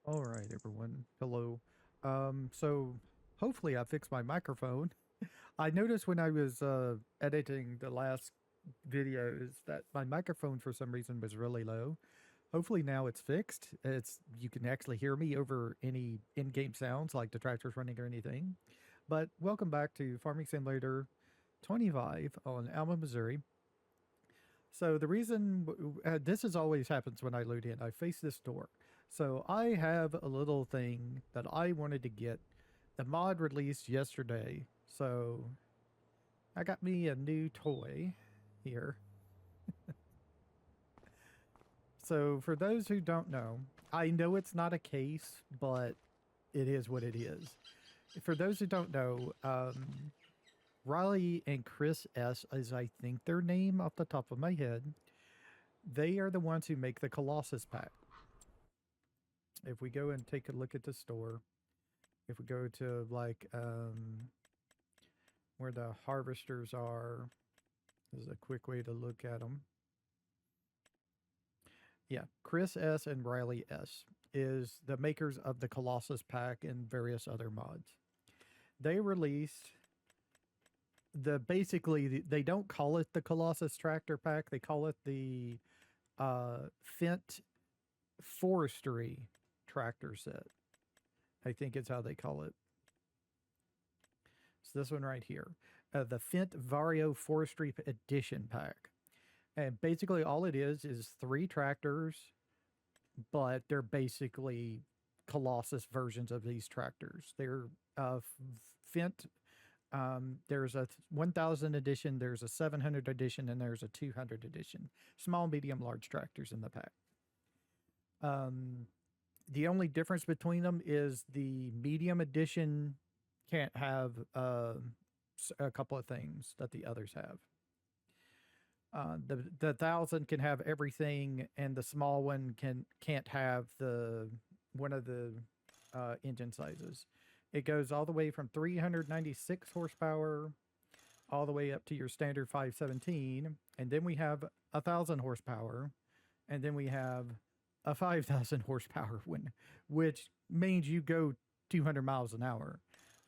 All right, everyone. Hello. So hopefully I fixed my microphone. I noticed when I was editing the last videos that my microphone for some reason was really low. Hopefully now it's fixed. It's you can actually hear me over any in-game sounds like the tractors running or anything. But welcome back to Farming Simulator 25 on Alma, Missouri. So the reason this is always happens when I load in, I face this door. So I have a little thing that I wanted to get. The mod released yesterday, so I got me a new toy here. So for those who don't know, I know it's not a case, but it is what it is. For those who don't know, Riley and Chris S is I think their name off the top of my head. They are the ones who make the Colossus pack. If we go and take a look at the store, if we go to like where the harvesters are, this is a quick way to look at them. Yeah, Chris S and Riley S is the makers of the Colossus pack and various other mods. They released basically they don't call it the Colossus tractor pack. They call it the Fent forestry tractor set. I think it's how they call it. It's this one right here, the Fent Vario Forestry Edition pack. And basically all it is 3 tractors, but they're basically Colossus versions of these tractors. They're Fent. There's a 1000 edition, there's a 700 edition, and there's a 200 edition. Small, medium, large tractors in the pack. The only difference between them is the medium edition can't have a couple of things that the others have. The 1000 can have everything, and the small one can't have one of the engine sizes. It goes all the way from 396 horsepower all the way up to your standard 517, and then we have 1000 horsepower, and then we have a 5000 horsepower one, which means you go 200 miles an hour.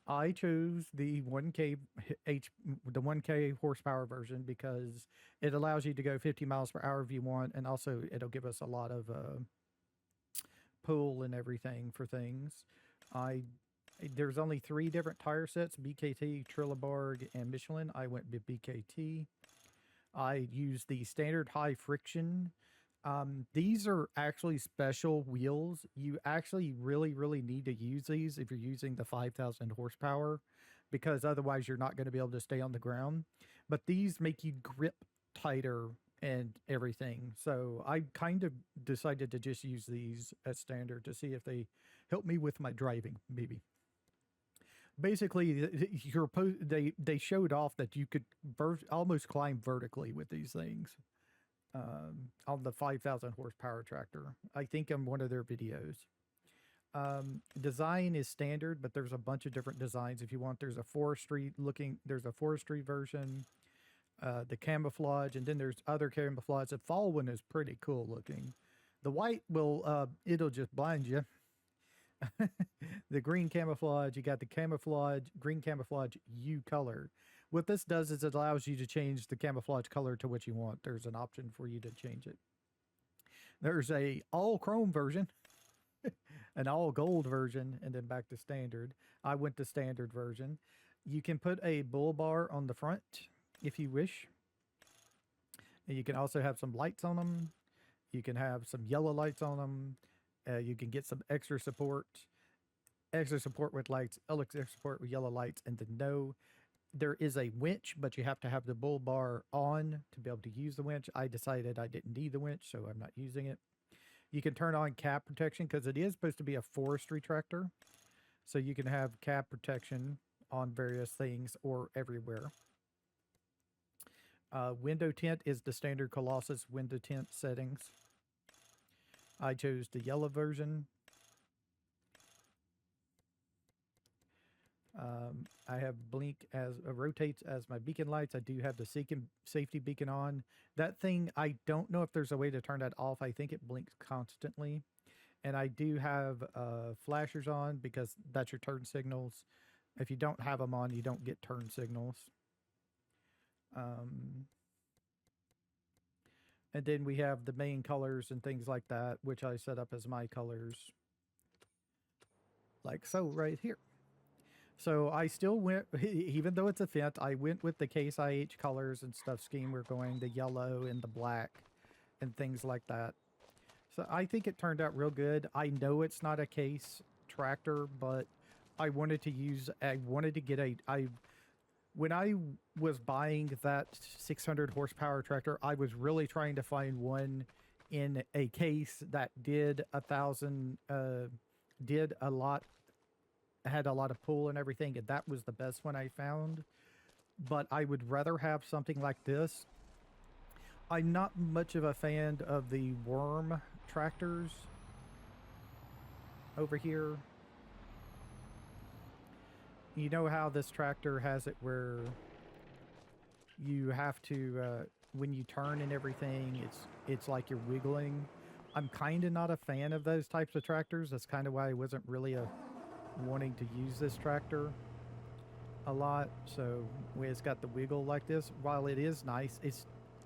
I chose the 1K horsepower version because it allows you to go 50 miles per hour if you want, and also it'll give us a lot of pull and everything for things. There's only 3 different tire sets: BKT, Trelleborg, and Michelin. I went with BKT. I used the standard high friction. These are actually special wheels. You actually really need to use these if you're using the 5000 horsepower, because otherwise you're not going to be able to stay on the ground. But these make you grip tighter and everything. So I kind of decided to just use these as standard to see if they help me with my driving, maybe. Basically, they showed off that you could almost climb vertically with these things on the 5000 horsepower tractor. I think in one of their videos. Design is standard, but there's a bunch of different designs if you want. There's a forestry version, the camouflage, and then there's other camouflage. The fall one is pretty cool looking. The white it'll just blind you. The green camouflage, you got the green camouflage U color. What this does is it allows you to change the camouflage color to what you want. There's an option for you to change it. There's a all chrome version, an all gold version, and then back to standard. I went to standard version. You can put a bull bar on the front if you wish. And you can also have some lights on them. You can have some yellow lights on them. You can get some extra support with lights, extra support with yellow lights, and then there is a winch, but you have to have the bull bar on to be able to use the winch. I decided I didn't need the winch, so I'm not using it. You can turn on cab protection because it is supposed to be a forestry tractor. So you can have cab protection on various things or everywhere. Window tint is the standard Colossus window tint settings. I chose the yellow version. I have blink as rotates as my beacon lights. I do have the safety beacon on. That thing, I don't know if there's a way to turn that off. I think it blinks constantly. And I do have flashers on because that's your turn signals. If you don't have them on, you don't get turn signals. Um, and then we have the main colors and things like that, which I set up as my colors, like so right here. So I still went, even though it's a Fent, I went with the Case IH colors and stuff scheme. We're going the yellow and the black and things like that. So I think it turned out real good. I know it's not a Case tractor, but I wanted to get when I was buying that 600 horsepower tractor, I was really trying to find one in a Case that did did a lot, had a lot of pull and everything, and that was the best one I found. But I would rather have something like this. I'm not much of a fan of the worm tractors over here. You know how this tractor has it where you have to when you turn and everything, it's like you're wiggling. I'm kind of not a fan of those types of tractors. That's kind of why I wasn't really wanting to use this tractor a lot. So when it's got the wiggle like this, while it is nice,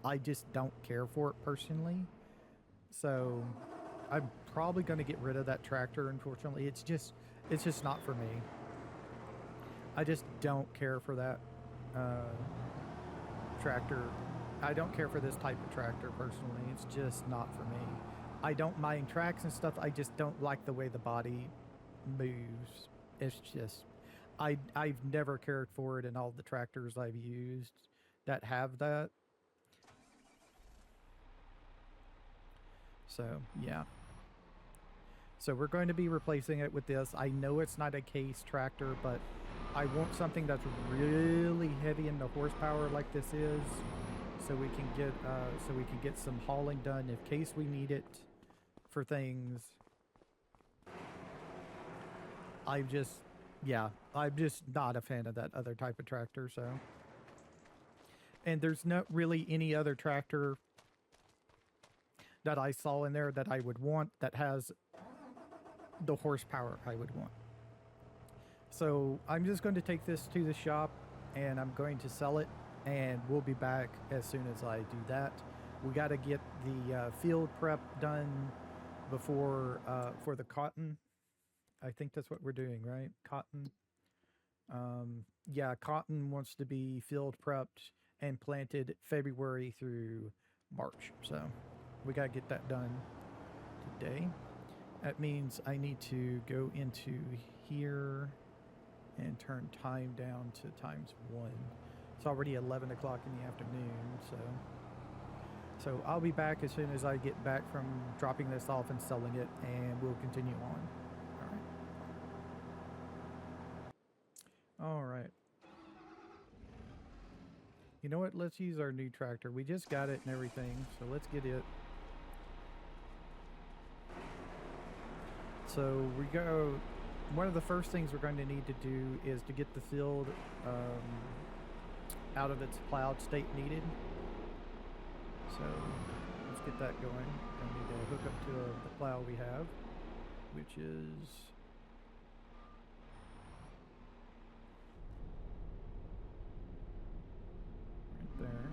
I just don't care for it personally. So I'm probably going to get rid of that tractor. Unfortunately, it's just not for me. I just don't care for that tractor. I don't care for this type of tractor personally. It's just not for me. I don't mind tracks and stuff. I just don't like the way the body moves. It's just, I've never cared for it in all the tractors I've used that have that. So yeah. So we're going to be replacing it with this. I know it's not a Case tractor, but I want something that's really heavy in the horsepower like this is, so we can get some hauling done in case we need it for things. I'm just not a fan of that other type of tractor. So, and there's not really any other tractor that I saw in there that I would want that has the horsepower I would want. So I'm just going to take this to the shop and I'm going to sell it, and we'll be back as soon as I do that. We got to get the field prep done before for the cotton. I think that's what we're doing, right? Cotton. Yeah, cotton wants to be field prepped and planted February through March. So we got to get that done today. That means I need to go into here and turn time down to ×1. It's already 11 o'clock in the afternoon, so I'll be back as soon as I get back from dropping this off and selling it, and we'll continue on. All right. You know what? Let's use our new tractor. We just got it and everything, so let's get it. So we go. One of the first things we're going to need to do is to get the field out of its plowed state needed. So let's get that going. I need to hook up to the plow we have, which is right there.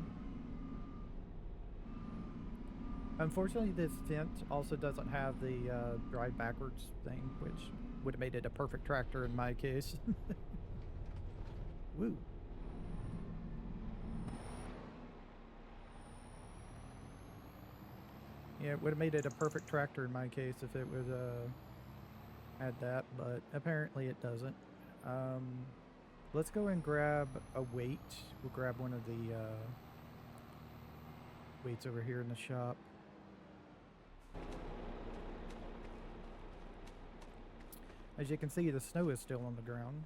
Unfortunately, this Fent also doesn't have the drive backwards thing, which would have made it a perfect tractor in my case. Woo. Yeah, it would have made it a perfect tractor in my case if it was had that, but apparently it doesn't. Let's go and grab a weight. We'll grab one of the weights over here in the shop. As you can see, the snow is still on the ground.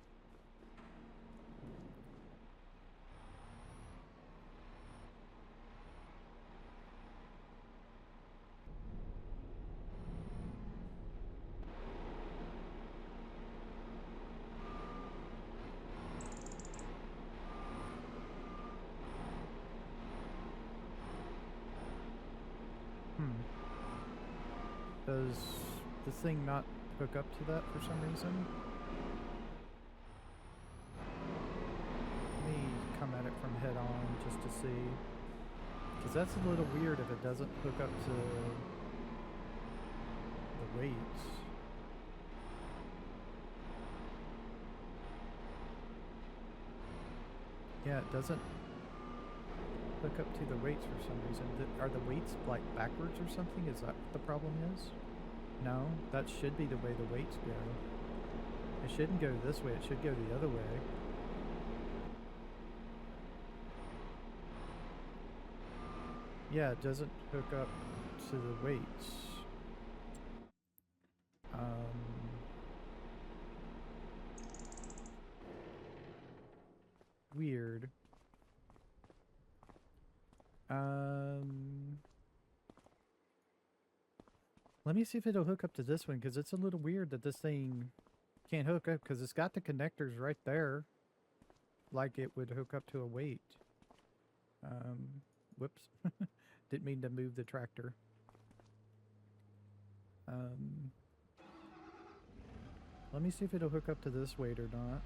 Does this thing not hook up to that for some reason? Let me come at it from head on just to see. Because that's a little weird if it doesn't hook up to the weights. Yeah, it doesn't hook up to the weights for some reason. Are the weights like backwards or something? Is that what the problem is? No, that should be the way the weights go. It shouldn't go this way, it should go the other way. Yeah, it doesn't hook up to the weights. Weird. Let me see if it'll hook up to this one, because it's a little weird that this thing can't hook up, because it's got the connectors right there, like it would hook up to a weight. Whoops. Didn't mean to move the tractor. Let me see if it'll hook up to this weight or not.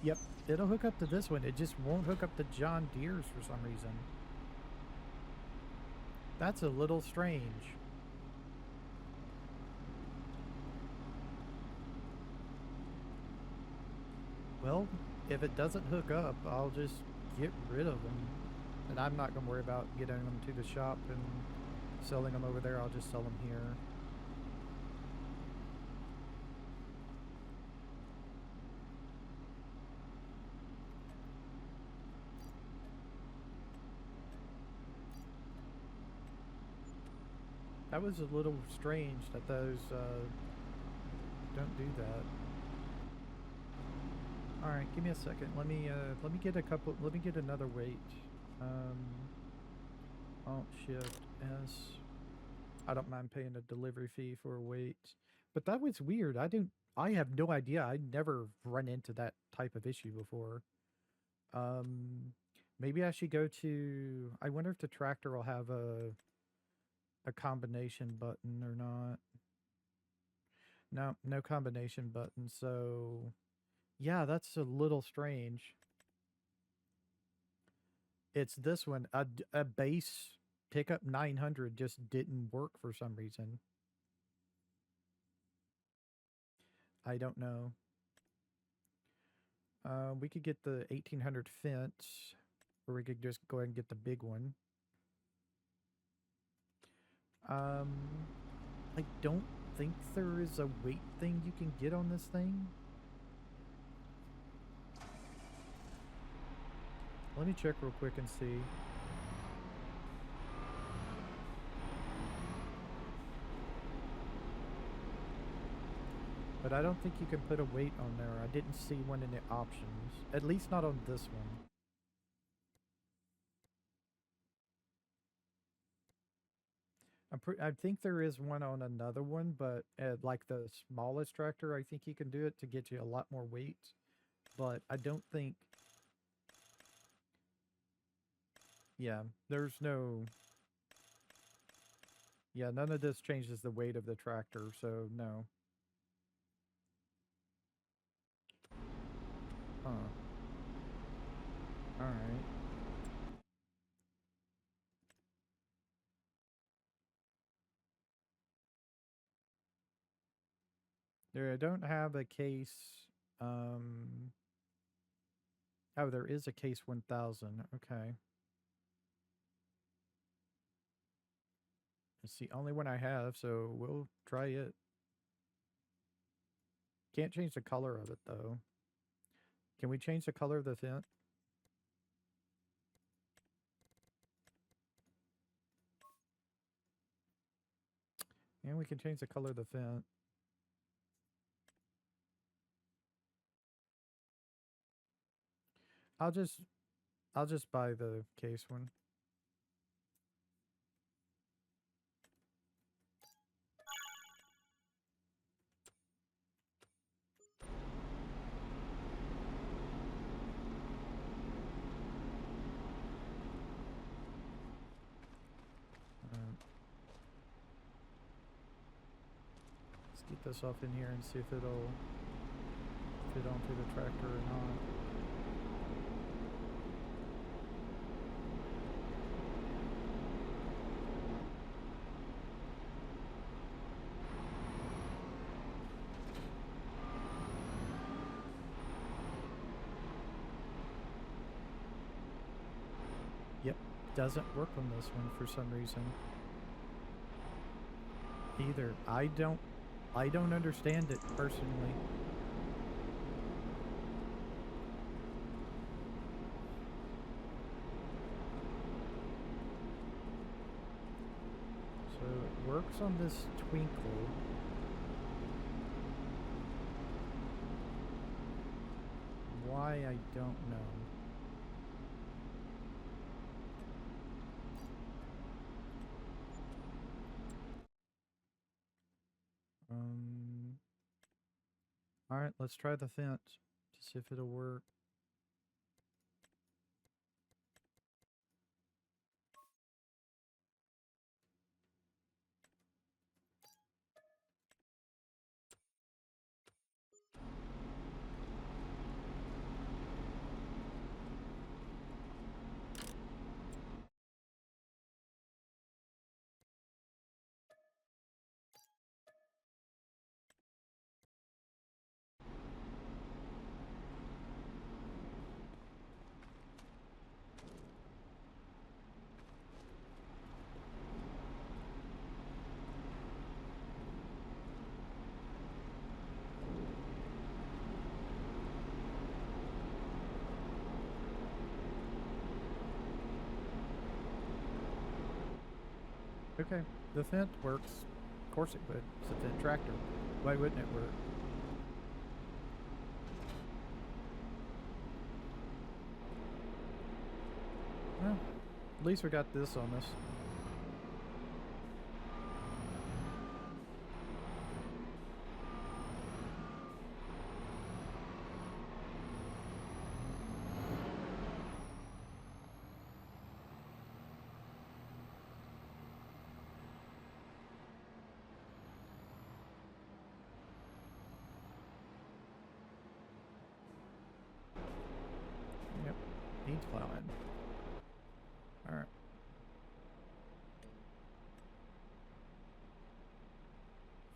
Yep, it'll hook up to this one. It just won't hook up to John Deere's for some reason. That's a little strange. Well, if it doesn't hook up, I'll just get rid of them. And I'm not going to worry about getting them to the shop and selling them over there. I'll just sell them here. That was a little strange that those don't do that. All right, give me a second. Let me get a couple. Let me get another weight. Alt Shift S. I don't mind paying a delivery fee for a weight, but that was weird. I have no idea. I never run into that type of issue before. Maybe I should go to. I wonder if the tractor will have a combination button or not. No, no combination button. So, yeah, that's a little strange. It's this one. A base pickup 900 just didn't work for some reason. I don't know. We could get the 1800 fence, or we could just go ahead and get the big one. I don't think there is a weight thing you can get on this thing. Let me check real quick and see. But I don't think you can put a weight on there. I didn't see one in the options. At least not on this one. I think there is one on another one, but like the smallest tractor, I think you can do it to get you a lot more weight. But I don't think... Yeah, there's no... Yeah, none of this changes the weight of the tractor, so no. Huh. Alright. There, I don't have a case... Oh, there is a case 1000. Okay. It's the only one I have, so we'll try it. Can't change the color of it, though. Can we change the color of the fence? And we can change the color of the fence. I'll just buy the case one. Get this off in here and see if it'll fit onto the tractor or not. Yep, doesn't work on this one for some reason. Either. I don't understand it personally. So it works on this Twinkle. Why, I don't know. Alright, let's try the fence to see if it'll work. Okay, the fence works. Of course it would. It's a fence tractor. Why wouldn't it work? Well, at least we got this on us. Yep, needs plowing. Alright.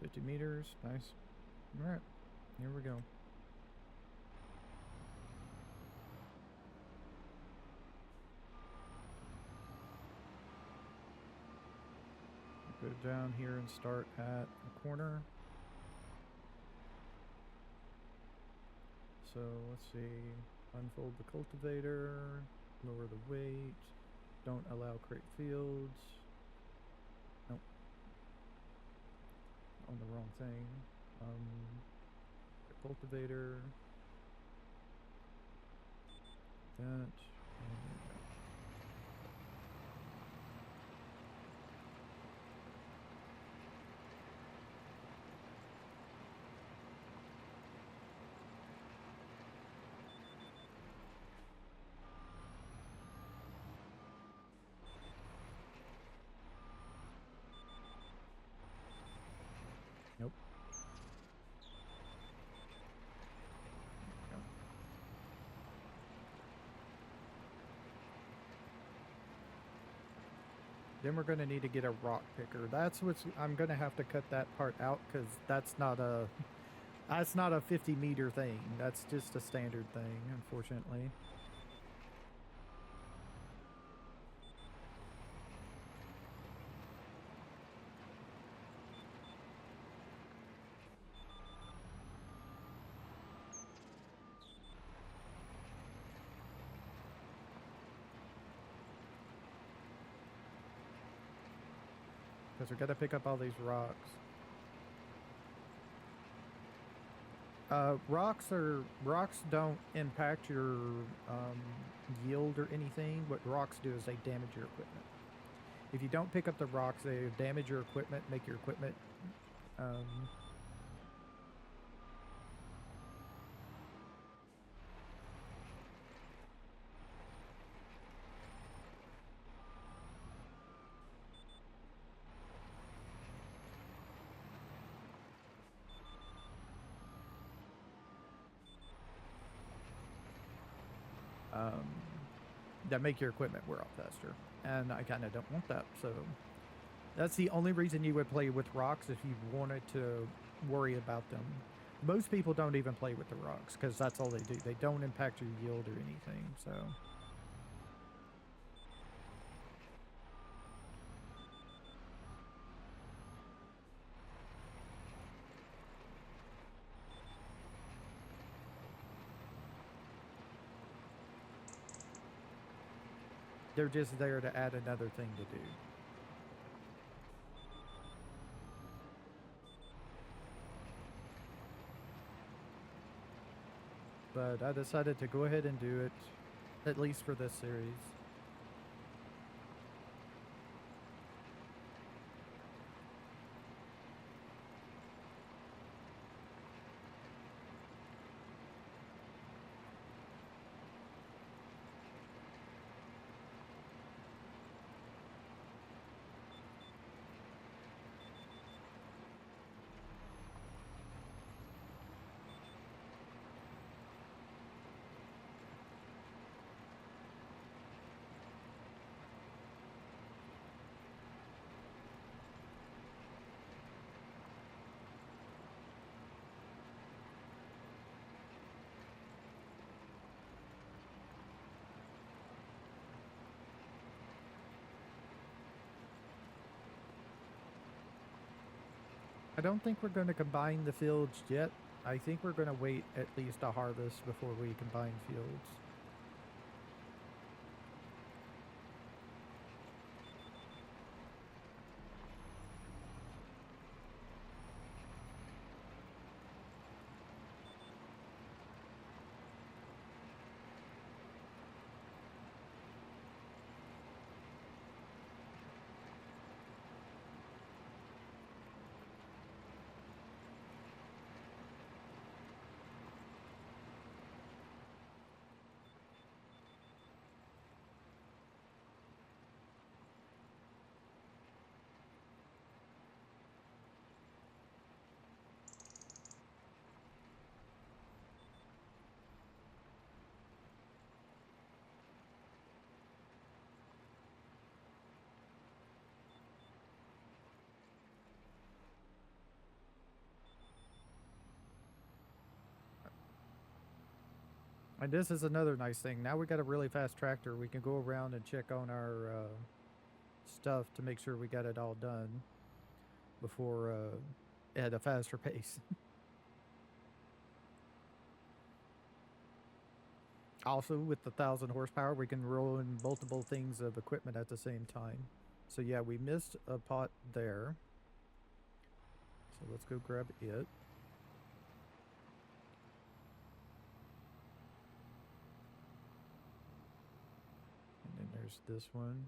$50 nice. Alright, here we go. Go down here and start at the corner. So let's see, unfold the cultivator, lower the weight, don't allow create fields. Nope. On the wrong thing. The cultivator. That. And nope. Go. Then we're going to need to get a rock picker. That's what's, I'm going to have to cut that part out because that's not a 50-meter thing. That's just a standard thing, unfortunately. Because we're going to pick up all these rocks. Rocks don't impact your yield or anything. What rocks do is they damage your equipment. If you don't pick up the rocks, they damage your equipment, make your equipment um, that make your equipment wear out faster. And I kind of don't want that. So that's the only reason you would play with rocks if you wanted to worry about them. Most people don't even play with the rocks because that's all they do. They don't impact your yield or anything. So they're just there to add another thing to do. But I decided to go ahead and do it, at least for this series. I don't think we're going to combine the fields yet. I think we're going to wait at least a harvest before we combine fields. And this is another nice thing. Now we got a really fast tractor. We can go around and check on our stuff to make sure we got it all done before at a faster pace. Also, with the 1,000 horsepower, we can roll in multiple things of equipment at the same time. So yeah, we missed a pot there. So let's go grab it. And then there's this one.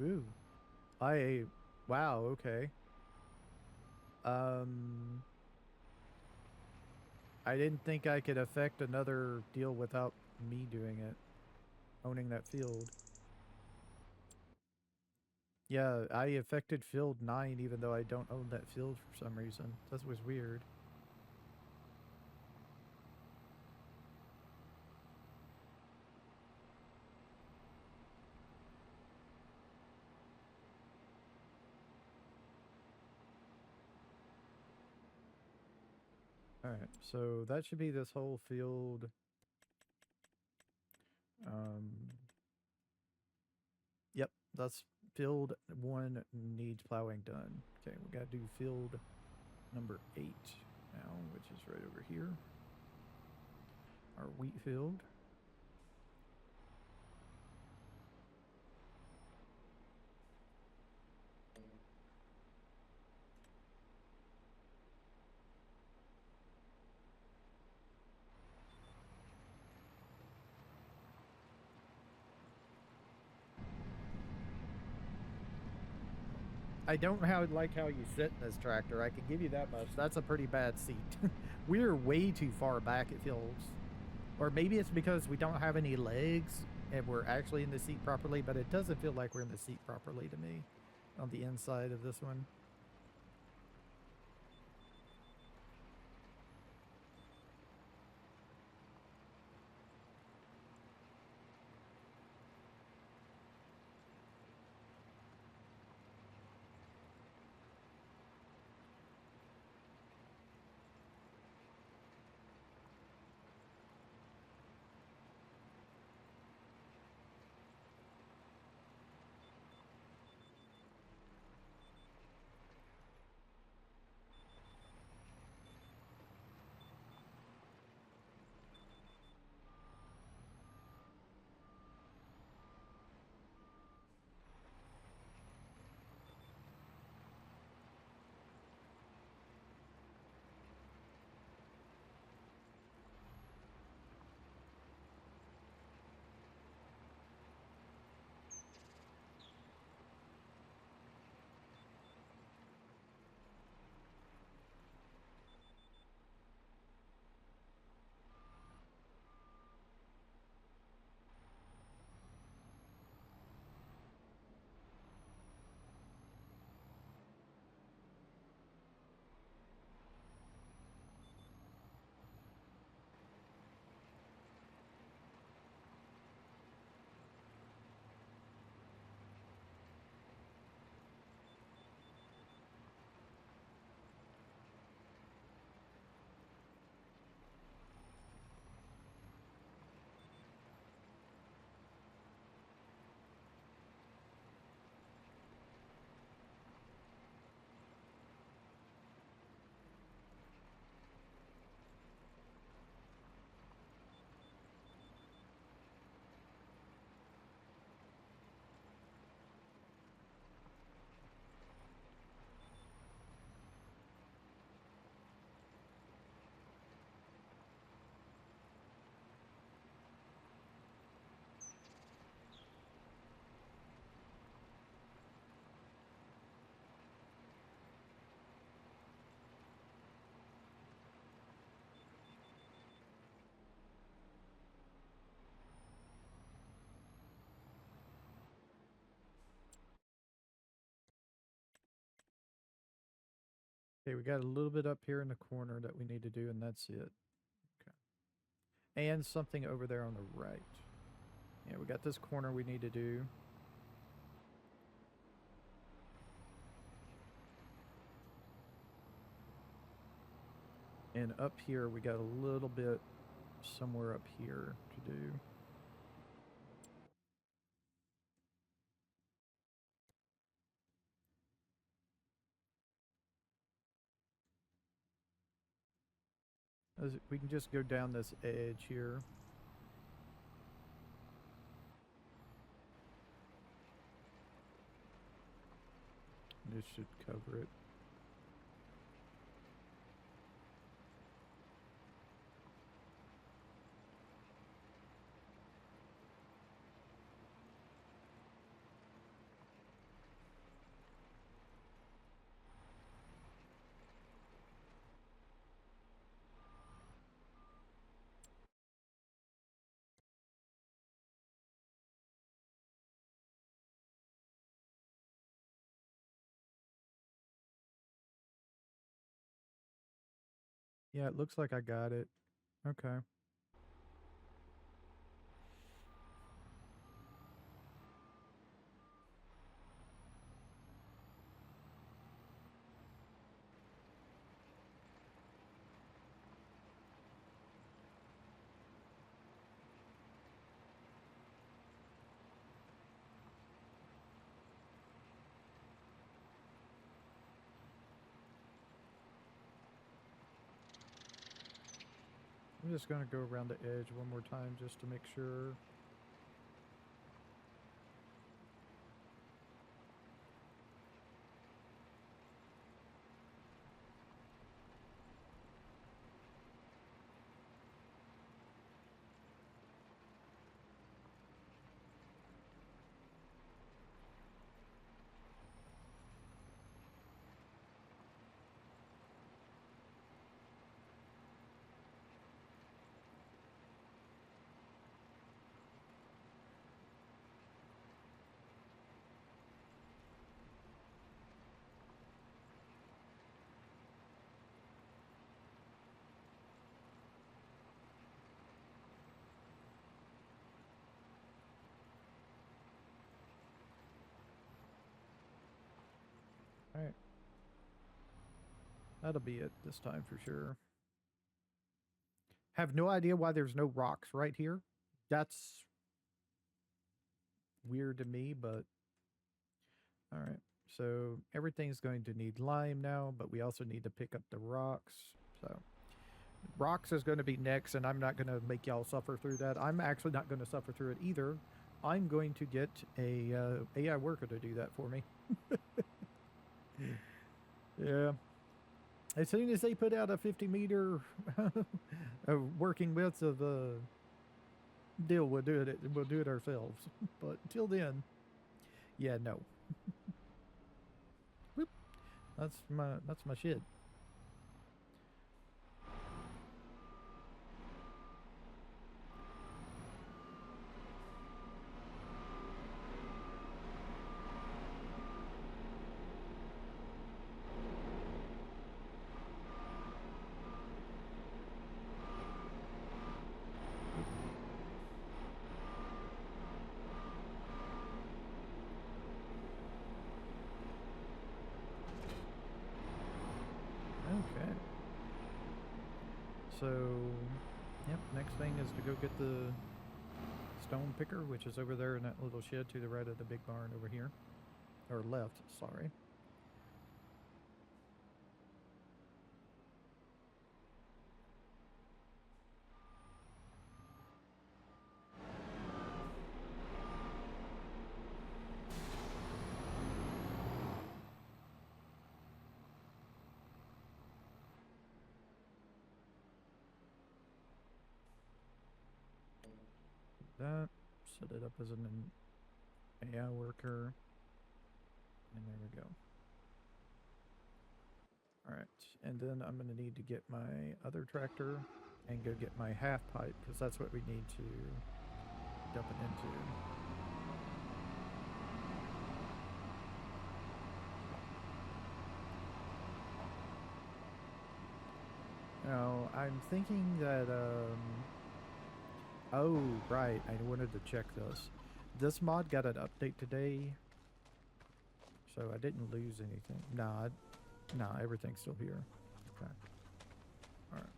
Ooh. Wow, okay. Um, I didn't think I could affect another deal without me doing it, owning that field. Yeah, I affected field 9 even though I don't own that field for some reason. That was weird. Alright, so that should be this whole field. Um, yep, that's field 1 needs plowing done. Okay, we gotta do field number 8 now, which is right over here. Our wheat field. I don't like how you sit in this tractor. I can give you that much. That's a pretty bad seat. We're way too far back, it feels. Or maybe it's because we don't have any legs and we're actually in the seat properly, but it doesn't feel like we're in the seat properly to me on the inside of this one. Okay, we got a little bit up here in the corner that we need to do, and that's it. Okay. And something over there on the right. Yeah, we got this corner we need to do. And up here, we got a little bit somewhere up here to do. We can just go down this edge here. This should cover it. Yeah, it looks like I got it. Okay. I'm just going to go around the edge one more time just to make sure. Alright. That'll be it this time for sure. Have no idea why there's no rocks right here. That's weird to me, but alright. So everything's going to need lime now, but we also need to pick up the rocks. So rocks is going to be next, and I'm not going to make y'all suffer through that. I'm actually not going to suffer through it either. I'm going to get a AI worker to do that for me. Yeah. As soon as they put out a 50-meter working width of deal, we'll do it. We'll do it ourselves. But until then, yeah, no. Whoop. That's my shit. Okay. So, yep, next thing is to go get the stone picker, which is over there in that little shed to the right of the big barn over here. Or left, sorry. That, set it up as an AI worker, and there we go. Alright, and then I'm going to need to get my other tractor and go get my half pipe, because that's what we need to dump it into. Now, I'm thinking that, oh, right, I wanted to check this. This mod got an update today, so I didn't lose anything. Nah, everything's still here. Okay. Alright.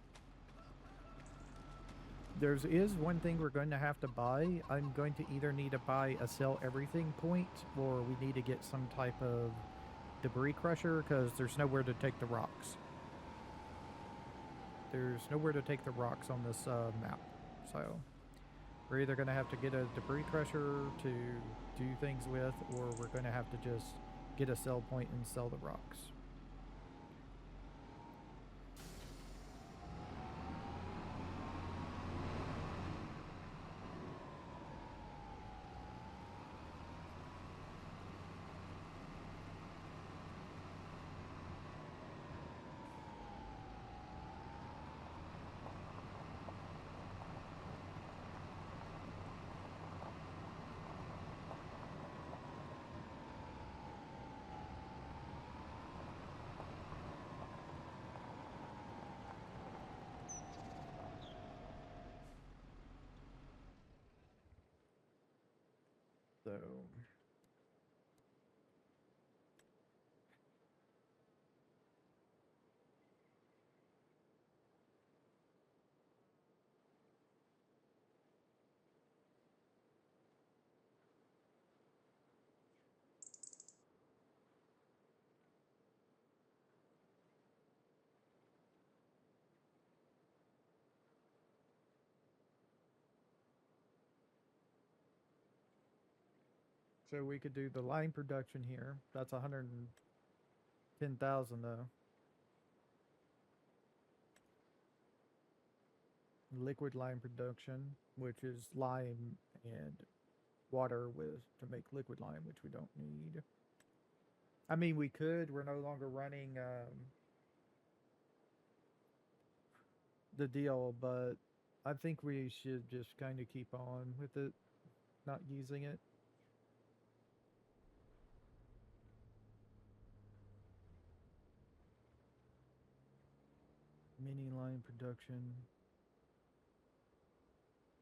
There is one thing we're going to have to buy. I'm going to either need to buy a sell everything point, or we need to get some type of debris crusher, because there's nowhere to take the rocks. There's nowhere to take the rocks on this map. So we're either going to have to get a debris crusher to do things with, or we're going to have to just get a sell point and sell the rocks. So So we could do the line production here. That's 110,000 though. Liquid lime production, which is lime and water with to make liquid lime, which we don't need. I mean, we could. We're no longer running the deal, but I think we should just kind of keep on with it, not using it. Mini line production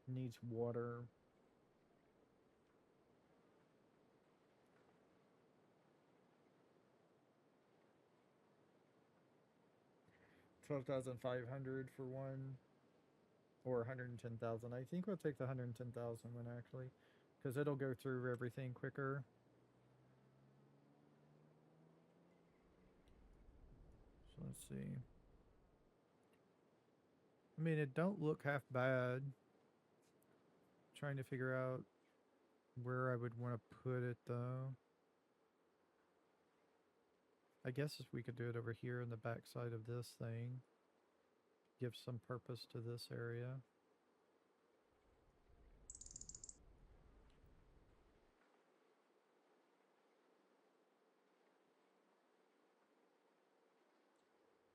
needs water. 12,500 for one, or 110,000. I think we'll take the 110,000 one actually, because it'll go through everything quicker. So let's see. I mean, it don't look half bad. Trying to figure out where I would want to put it though. I guess if we could do it over here in the back side of this thing, give some purpose to this area.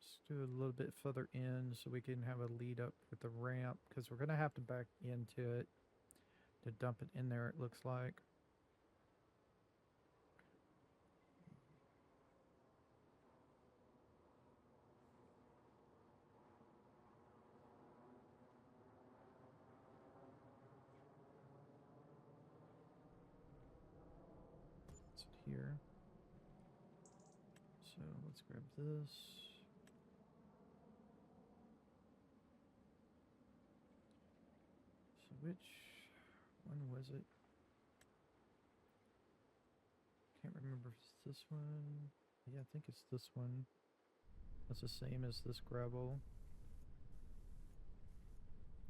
Just do it a little bit further in so we can have a lead up with the ramp, because we're going to have to back into it to dump it in there, it looks like. Here. So let's grab this. So which one was it? Can't remember if it's this one. Yeah, I think it's this one. That's the same as this gravel.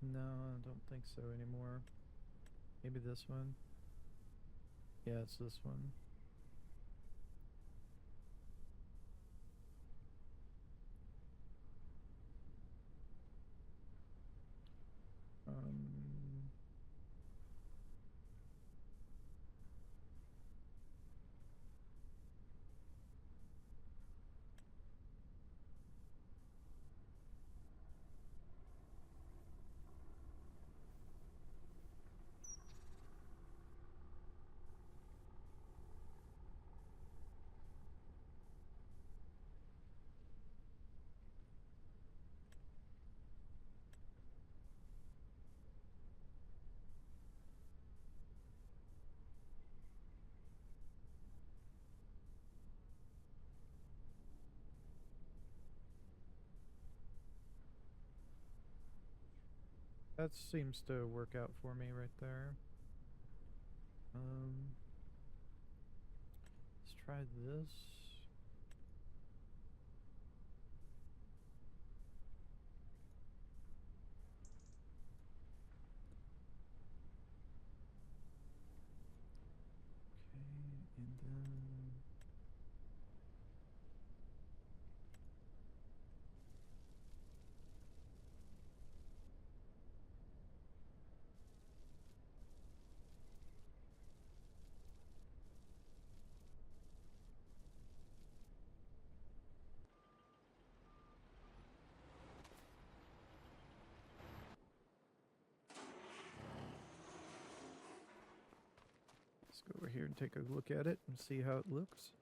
No, I don't think so anymore. Maybe this one. Yeah, it's this one. That seems to work out for me right there. Let's try this. Okay, and then let's go over here and take a look at it and see how it looks.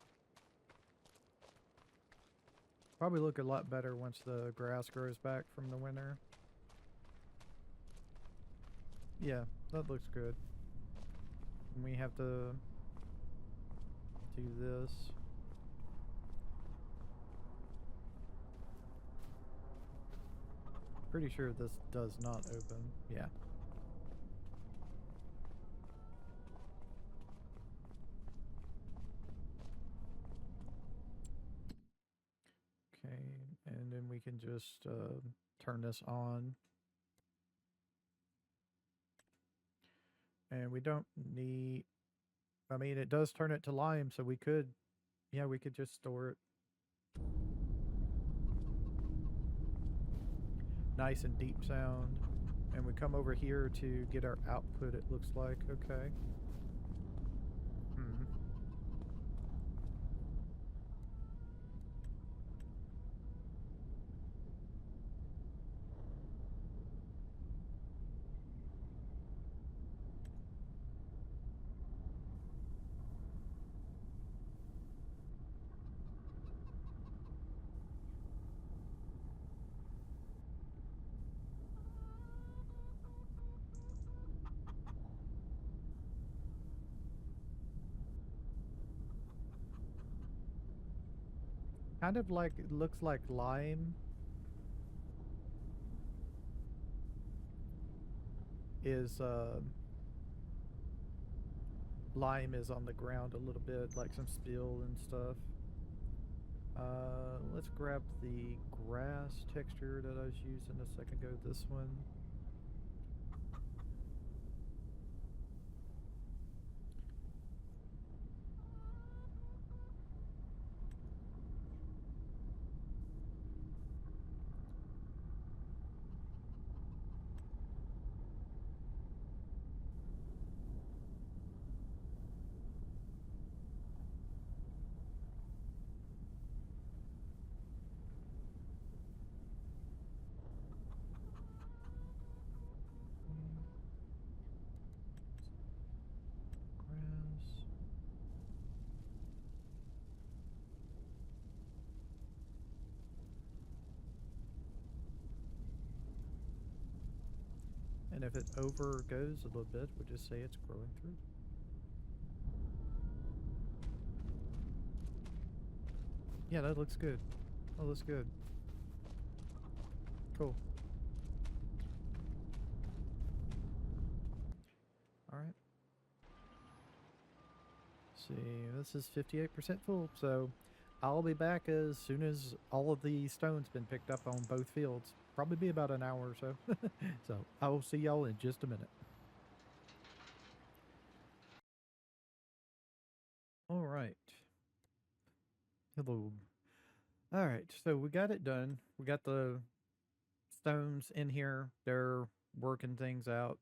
Probably look a lot better once the grass grows back from the winter. Yeah, that looks good. And we have to do this. Pretty sure this does not open. Yeah. Okay, and then we can just turn this on. And we don't need, I mean, it does turn it to lime, so we could, yeah, we could just store it. Nice and deep sound. And we come over here to get our output, it looks like. Okay. Kind of like, it looks like lime. is lime is on the ground a little bit, like some spill and stuff. Let's grab the grass texture that I was using a second ago. This one. Grass. And if it over goes a little bit, we'll just say it's growing through. Yeah, that looks good. That looks good. Cool. Alright. See, this is 58% full, so I'll be back as soon as all of the stone's been picked up on both fields. Probably be about an hour or so. So I will see y'all in just a minute. Alright. Hello. Alright, so we got it done. We got the stones in here. They're working things out.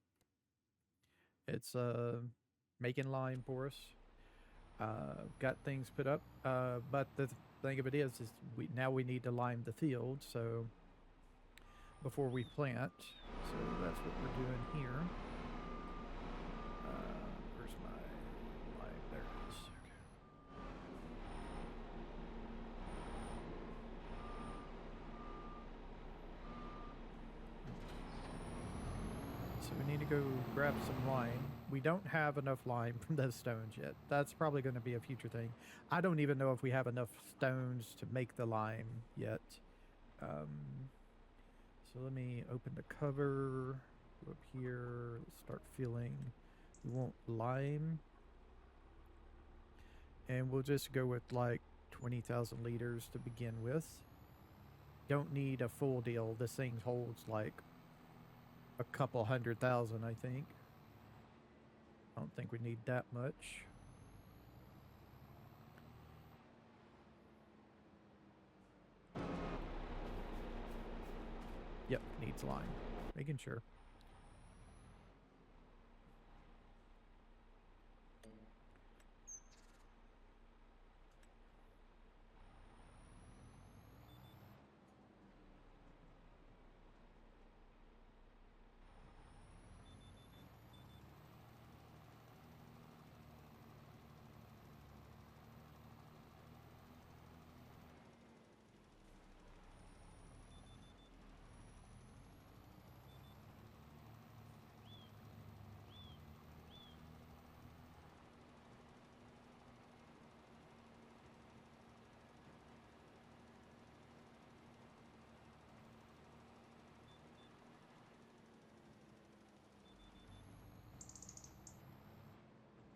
It's making lime for us. Got things put up. But the thing of it is now we need to lime the field. So before we plant, so that's what we're doing here. Where's my lime? There it is. Okay. So we need to go grab some lime. We don't have enough lime from those stones yet. That's probably going to be a future thing. I don't even know if we have enough stones to make the lime yet. So let me open the cover. Go up here. Let's start filling. We want lime. And we'll just go with like 20,000 liters to begin with. Don't need a full deal. This thing holds like a couple 100,000, I think. I don't think we need that much. Yep, needs lime. Making sure.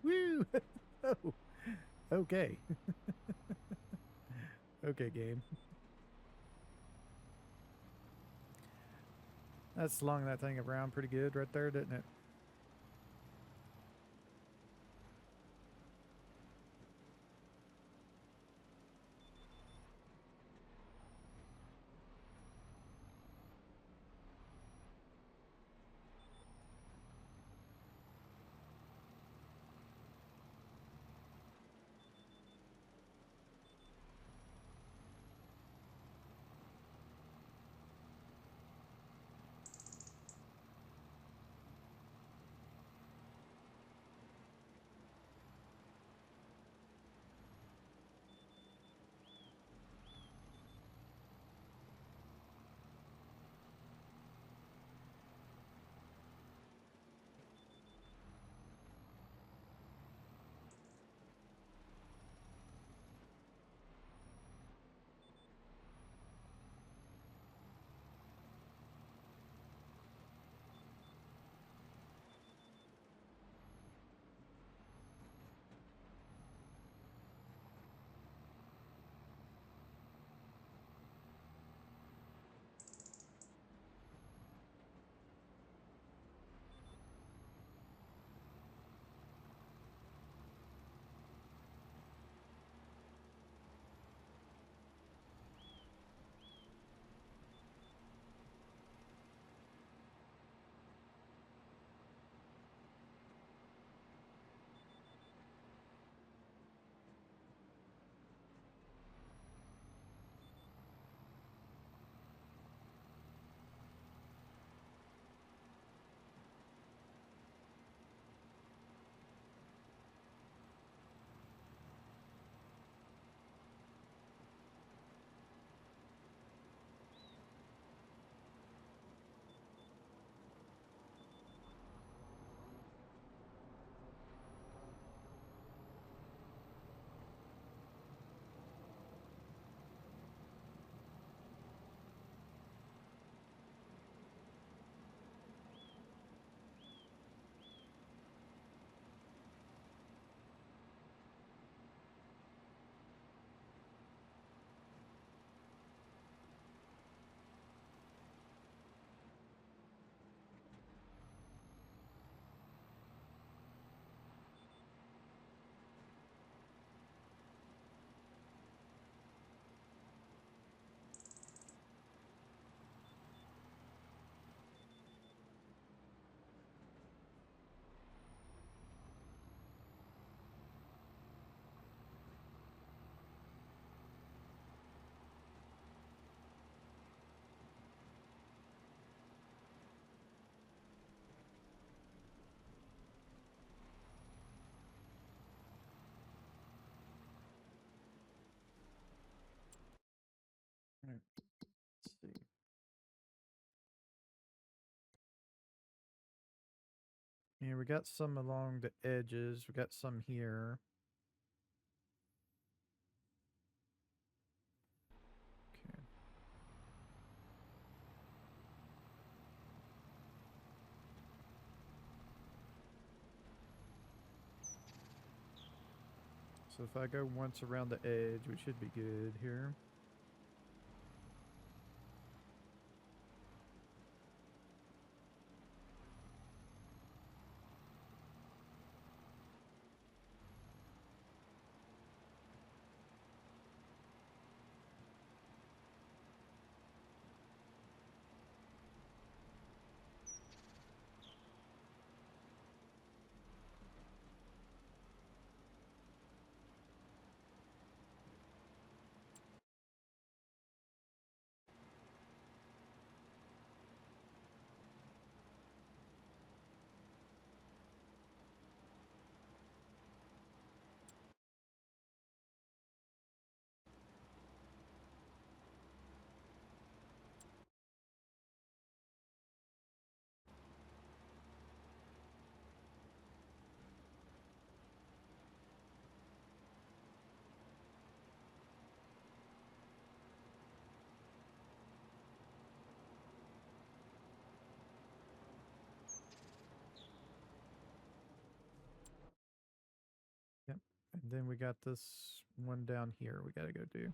Woo! Oh, okay. Okay, game. That slung that thing around pretty good right there, didn't it? And we got some along the edges. We got some here. Okay. So if I go once around the edge, we should be good here. Yep. And then we got this one down here we got to go do.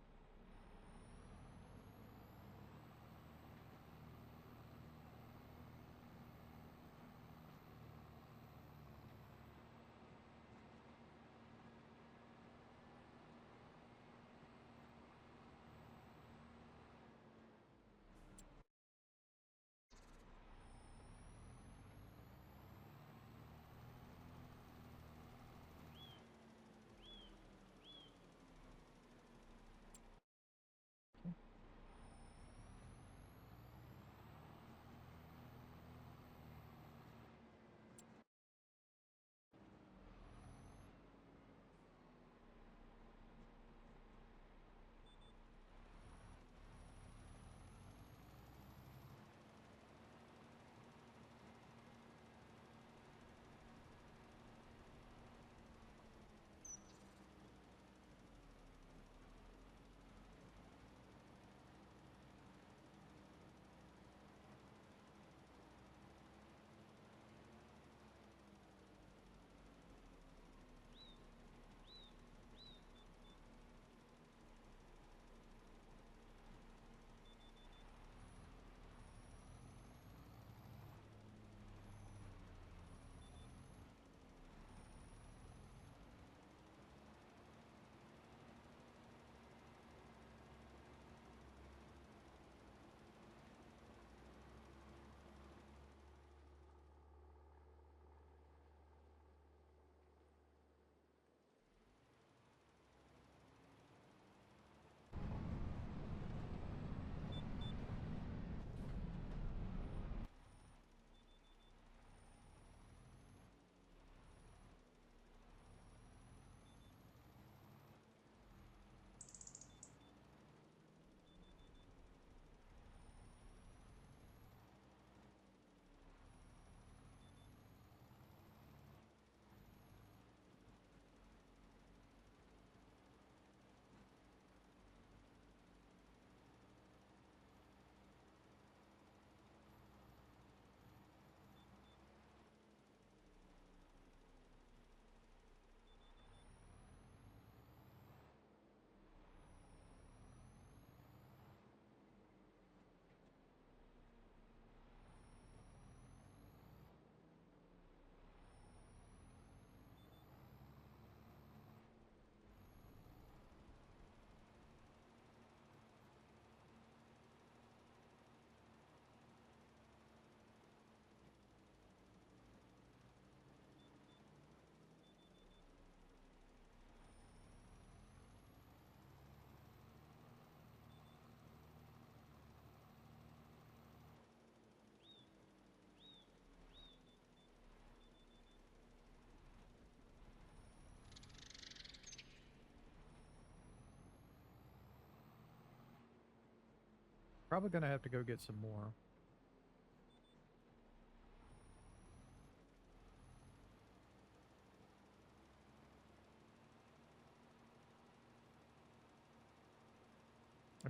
Probably going to have to go get some more.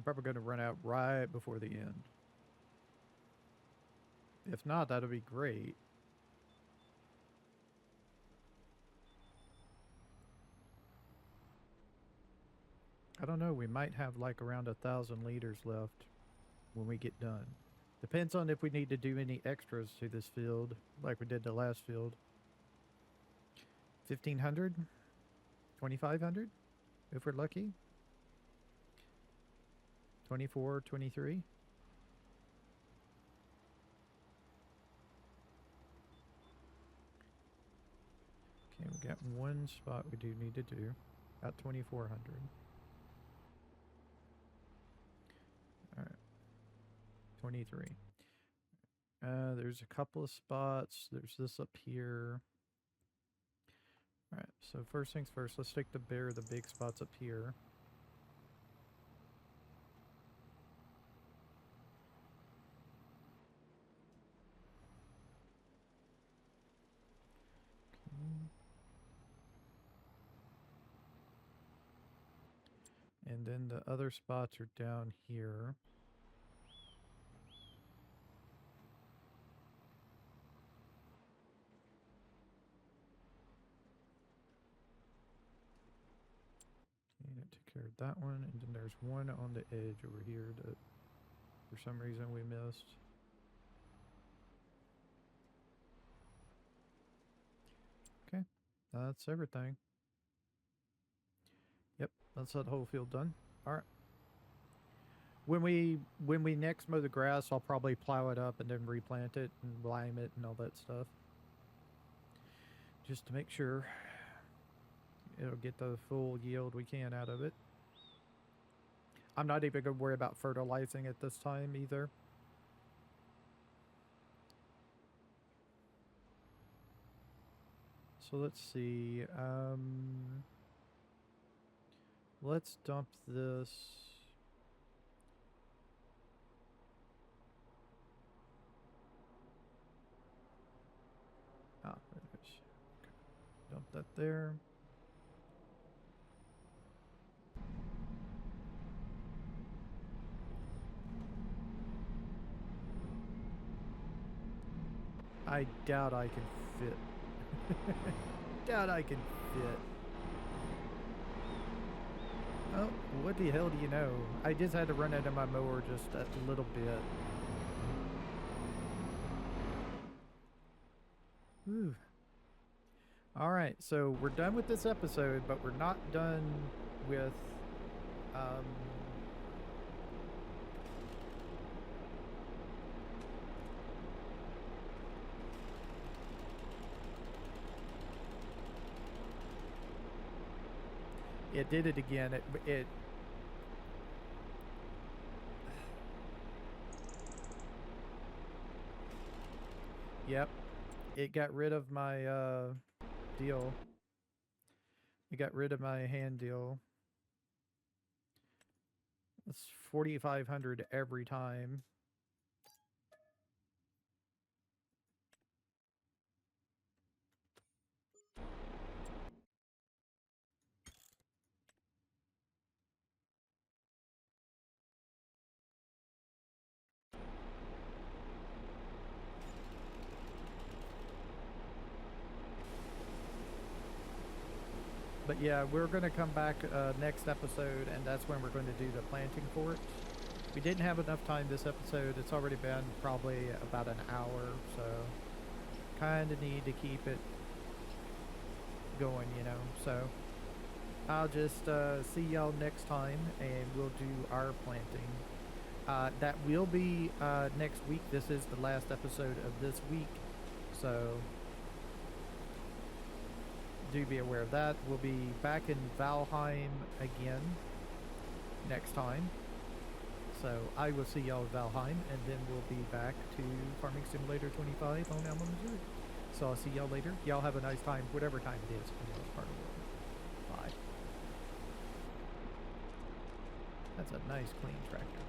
I'm probably going to run out right before the end. If not, that'll be great. I don't know. We might have like around 1,000 liters left when we get done. Depends on if we need to do any extras to this field, like we did the last field. 1,500? 2,500? If we're lucky. 24, 23. Okay, we got one spot we do need to do. About 2,400. All right. 23. There's a couple of spots. There's this up here. All right, so first things first, let's take the big spots up here. Okay. And then the other spots are down here. Okay, I took care of that one, and then there's one on the edge over here that for some reason we missed. Okay, that's everything. Yep, that's that whole field done. All right. When we next mow the grass, I'll probably plow it up and then replant it and lime it and all that stuff, just to make sure it'll get the full yield we can out of it. I'm not even going to worry about fertilizing it this time either. So let's see. Let's dump this. Ah, there it is. Okay. Dump that there. I doubt I can fit. Doubt I can fit. Oh, what the hell do you know? I just had to run out of my mower just a little bit. Whew. Alright, so we're done with this episode, but we're not done with... It did it again. It Yep. It got rid of my deal. It got rid of my hand deal. It's 4,500 every time. But yeah, we're going to come back next episode, and that's when we're going to do the planting for it. We didn't have enough time this episode. It's already been probably about an hour, so kind of need to keep it going, you know. So I'll just see y'all next time, and we'll do our planting. That will be next week. This is the last episode of this week, so do be aware of that. We'll be back in Valheim again next time. So I will see y'all at Valheim, and then we'll be back to Farming Simulator 25 on Alma, Missouri. So I'll see y'all later. Y'all have a nice time, whatever time it is in this part of the world. Bye. That's a nice, clean tractor.